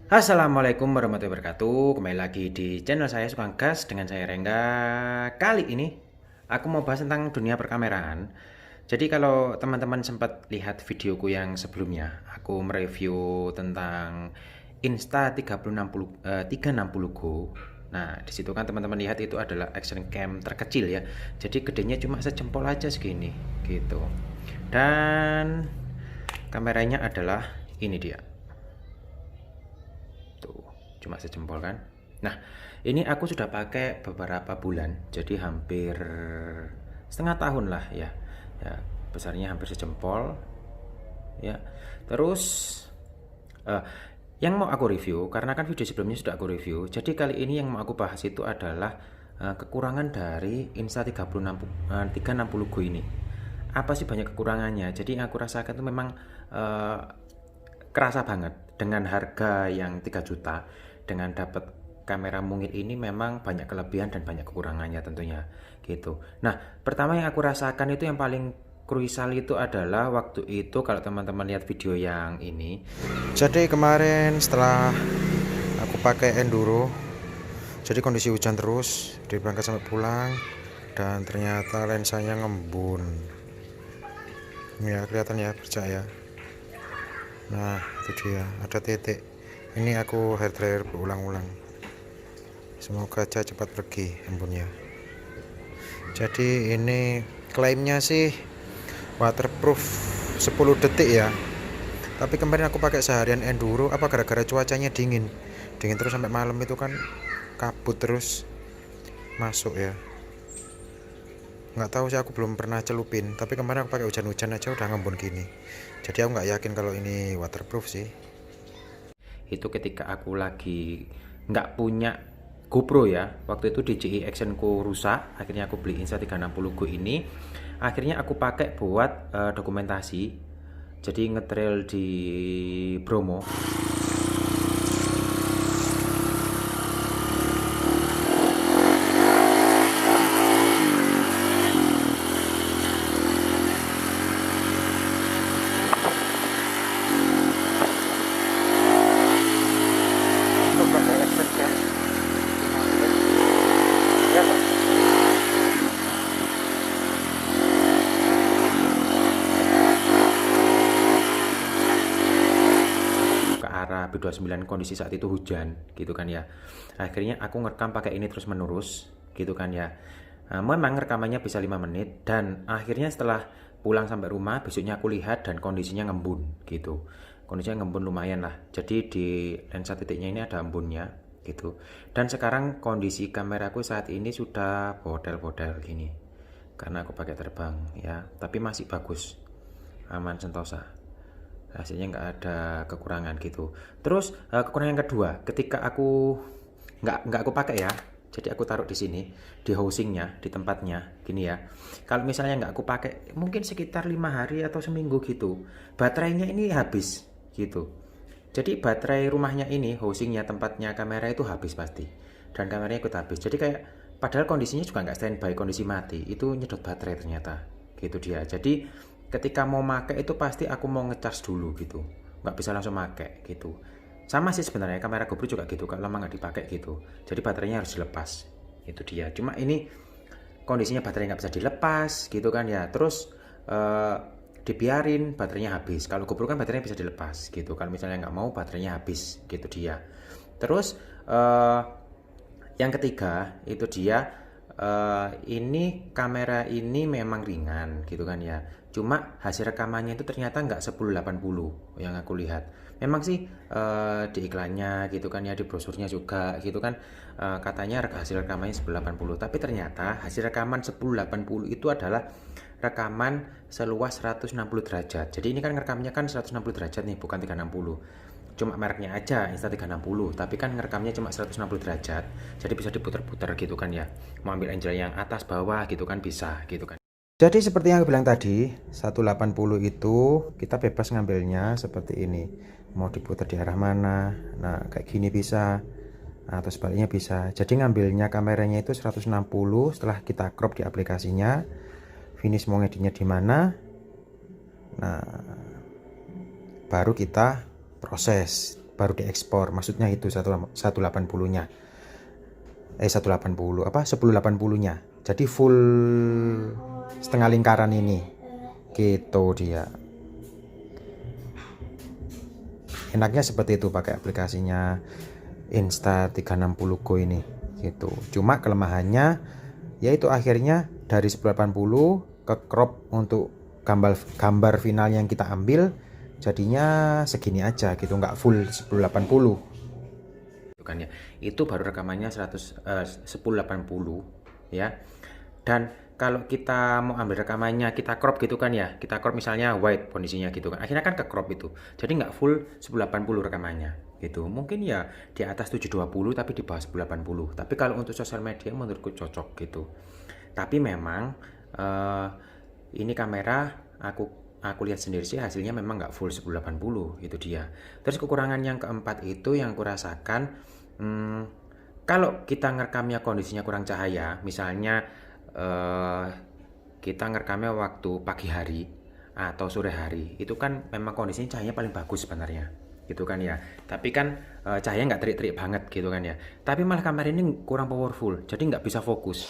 Assalamualaikum warahmatullahi wabarakatuh. Kembali lagi di channel saya Sukang Gas dengan saya Rengga. Kali ini aku mau bahas tentang dunia perkameraan. Jadi kalau teman-teman sempat lihat videoku yang sebelumnya, aku mereview tentang Insta 360 Go. Nah, di situ kan teman-teman lihat itu adalah action cam terkecil ya. Jadi gedenya cuma sejempol aja segini gitu. Dan kameranya adalah ini dia. Tuh, cuma sejempol kan. Nah, ini aku sudah pakai beberapa bulan, jadi hampir setengah tahun lah ya. Ya, besarnya hampir sejempol. Ya, terus eh, yang mau aku review, karena kan video sebelumnya sudah aku review. Jadi kali ini yang mau aku bahas itu adalah kekurangan dari Insta 360 Go ini. Apa sih banyak kekurangannya? Jadi yang aku rasakan itu memang eh, kerasa banget dengan harga yang 3 juta dengan dapat kamera mungil ini memang banyak kelebihan dan banyak kekurangannya tentunya gitu. Nah, pertama yang aku rasakan itu yang paling krusial itu adalah waktu itu kalau teman-teman lihat video yang ini. Jadi kemarin setelah aku pakai enduro, jadi kondisi hujan terus dari berangkat sampai pulang dan ternyata lensanya ngembun. Ya kelihatan ya bercahaya. Nah itu dia ada titik. Ini aku hair dryer berulang-ulang. Semoga aja cepat pergi embunnya. Jadi ini klaimnya sih waterproof 10 detik ya. Tapi kemarin aku pakai seharian enduro, apa gara-gara cuacanya dingin terus sampai malam itu kan kabut terus masuk ya. Nggak tahu sih, aku belum pernah celupin, tapi kemarin aku pakai hujan-hujan aja udah ngembun gini. Jadi aku nggak yakin kalau ini waterproof sih. Itu ketika aku lagi nggak punya GoPro ya, waktu itu DJI Action ku rusak, akhirnya aku beli Insta 360 Go ini. Akhirnya aku pakai buat dokumentasi, jadi ngetrail di Bromo. Arah B29, kondisi saat itu hujan gitu kan ya. Akhirnya aku ngerekam pakai ini terus menerus gitu kan ya. Memang rekamannya bisa 5 menit dan akhirnya setelah pulang sampai rumah besoknya aku lihat dan kondisinya ngembun gitu. Kondisinya ngembun lumayan lah. Jadi di lensa titiknya ini ada embunnya gitu. Dan sekarang kondisi kameraku saat ini sudah bodel-bodel gini. Karena aku pakai terbang ya, tapi masih bagus. Aman sentosa, hasilnya nggak ada kekurangan gitu. Terus kekurangan yang kedua, ketika aku nggak aku pakai ya, jadi aku taruh di sini di housingnya, di tempatnya gini ya. Kalau misalnya nggak aku pakai mungkin sekitar 5 hari atau seminggu gitu, baterainya ini habis gitu. Jadi baterai rumahnya ini, housingnya, tempatnya kamera itu habis pasti, dan kameranya ikut habis. Jadi kayak padahal kondisinya juga nggak standby, kondisi mati, itu nyedot baterai ternyata gitu dia. Jadi ketika mau make itu pasti aku mau ngecas dulu gitu, nggak bisa langsung make gitu. Sama sih sebenarnya kamera GoPro juga gitu, kalau lama nggak dipakai gitu, jadi baterainya harus dilepas. Itu dia, cuma ini kondisinya baterai nggak bisa dilepas gitu kan ya. Terus eh, dibiarin baterainya habis. Kalau GoPro kan baterainya bisa dilepas gitu, kalau misalnya nggak mau baterainya habis gitu dia. Terus yang ketiga itu dia, ini kamera ini memang ringan gitu kan ya. Cuma hasil rekamannya itu ternyata nggak 1080 yang aku lihat. Memang sih di iklannya gitu kan ya, di brosurnya juga gitu kan, katanya hasil rekamannya 1080. Tapi ternyata hasil rekaman 1080 itu adalah rekaman seluas 160 derajat. Jadi ini kan ngerekamnya kan 160 derajat nih, bukan 360. Cuma mereknya aja Insta 360, tapi kan ngerekamnya cuma 160 derajat, jadi bisa diputer-puter gitu kan ya. Mau ambil angle yang atas bawah gitu kan bisa gitu kan. Jadi seperti yang aku bilang tadi, 180 itu kita bebas ngambilnya seperti ini. Mau diputar di arah mana, nah kayak gini bisa, atau sebaliknya bisa. Jadi ngambilnya kameranya itu 160, setelah kita crop di aplikasinya, finish mau ngeditnya di mana, nah baru kita proses baru diekspor, maksudnya itu 180-nya 180 apa 1080-nya, jadi full setengah lingkaran ini gitu dia. Enaknya seperti itu pakai aplikasinya Insta360 Go ini gitu. Cuma kelemahannya yaitu akhirnya dari 1080 ke crop untuk gambar final yang kita ambil jadinya segini aja gitu, nggak full 1080 kan ya. Itu baru rekamannya 1080 ya. Dan kalau kita mau ambil rekamannya kita crop gitu kan ya, kita crop misalnya white kondisinya gitu kan, akhirnya kan ke crop itu, jadi nggak full 1080 rekamannya gitu. Mungkin ya di atas 720 tapi di bawah 1080. Tapi kalau untuk sosial media menurutku cocok gitu. Tapi memang ini kamera aku lihat sendiri sih hasilnya memang nggak full 1080, itu dia. Terus kekurangan yang keempat itu yang aku rasakan, kalau kita ngerekamnya kondisinya kurang cahaya, misalnya kita ngerekamnya waktu pagi hari atau sore hari, itu kan memang kondisinya cahayanya paling bagus sebenarnya gitu kan ya. Tapi kan cahaya nggak terik-terik banget gitu kan ya. Tapi malah kamera ini kurang powerful, jadi nggak bisa fokus.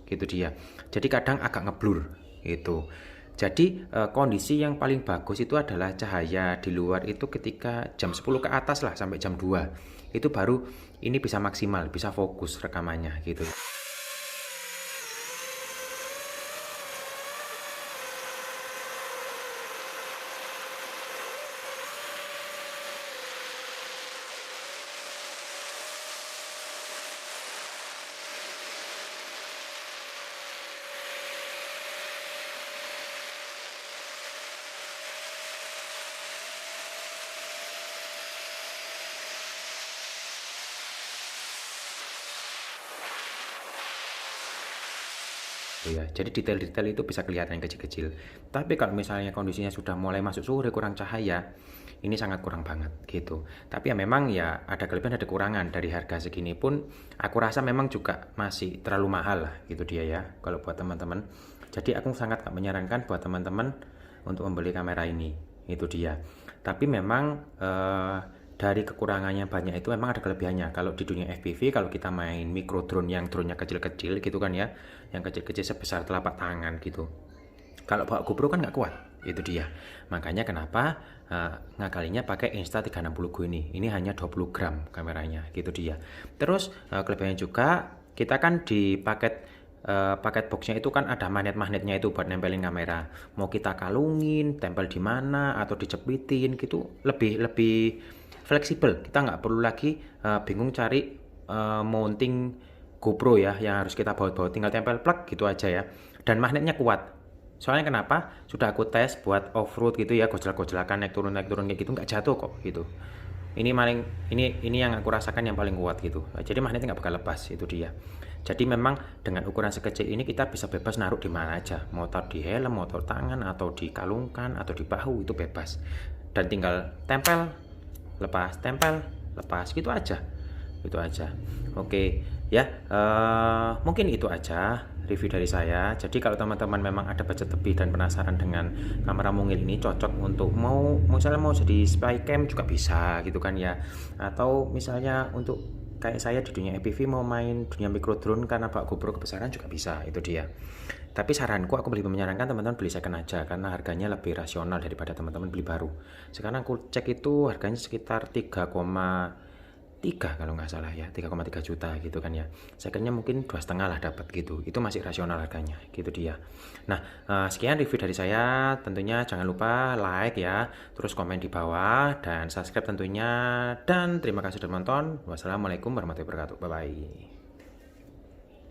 Gitu dia. Jadi kadang agak ngeblur gitu. Jadi kondisi yang paling bagus itu adalah cahaya di luar itu ketika jam 10 ke atas lah sampai jam 2. Itu baru ini bisa maksimal, bisa fokus rekamannya gitu. Ya, jadi detail-detail itu bisa kelihatan kecil-kecil. Tapi kalau misalnya kondisinya sudah mulai masuk sore kurang cahaya, ini sangat kurang banget gitu. Tapi ya memang ya ada kelebihan ada kekurangan. Dari harga segini pun aku rasa memang juga masih terlalu mahal lah gitu dia ya kalau buat teman-teman. Jadi aku sangat gak menyarankan buat teman-teman untuk membeli kamera ini. Itu dia. Tapi memang dari kekurangannya banyak itu memang ada kelebihannya. Kalau di dunia FPV, kalau kita main micro drone yang drone-nya kecil-kecil gitu kan ya, yang kecil-kecil sebesar telapak tangan gitu, kalau bawa GoPro kan nggak kuat, itu dia. Makanya kenapa ngakalinya pakai Insta360 Go ini hanya 20 gram kameranya, gitu dia. Terus kelebihannya juga, kita kan di paket boxnya itu kan ada magnet-magnetnya itu buat nempelin kamera. Mau kita kalungin, tempel di mana atau dicepitin gitu, lebih fleksibel. Kita nggak perlu lagi bingung cari mounting GoPro ya yang harus kita bawa-bawa, tinggal tempel plug gitu aja ya. Dan magnetnya kuat. Soalnya kenapa? Sudah aku tes buat off-road gitu ya, gojlak-gojlakan naik turun kayak gitu nggak jatuh kok gitu. Ini yang aku rasakan yang paling kuat gitu. Jadi magnetnya nggak bakal lepas, itu dia. Jadi memang dengan ukuran sekecil ini kita bisa bebas naruh di mana aja. Mau taruh di helm, mau taruh tangan, atau dikalungkan, atau di bahu, itu bebas. Dan tinggal tempel, lepas, tempel, lepas, gitu aja. Itu aja. Oke ya, mungkin itu aja review dari saya. Jadi kalau teman-teman memang ada budget lebih dan penasaran dengan kamera mungil ini, cocok untuk misalnya mau jadi spy cam juga bisa gitu kan ya. Atau misalnya untuk kayak saya di dunia FPV mau main dunia micro drone karena bawa GoPro kebesaran juga bisa, itu dia. Tapi saranku aku lebih menyarankan teman-teman beli second aja karena harganya lebih rasional daripada teman-teman beli baru. Sekarang aku cek itu harganya sekitar 3,3 kalau nggak salah ya, 3,3 juta gitu kan ya. Secondnya mungkin 2,5 lah dapat gitu. Itu masih rasional harganya, gitu dia. Nah, sekian review dari saya. Tentunya jangan lupa like ya, terus komen di bawah dan subscribe tentunya. Dan terima kasih sudah menonton. Wassalamualaikum warahmatullahi wabarakatuh. Bye bye.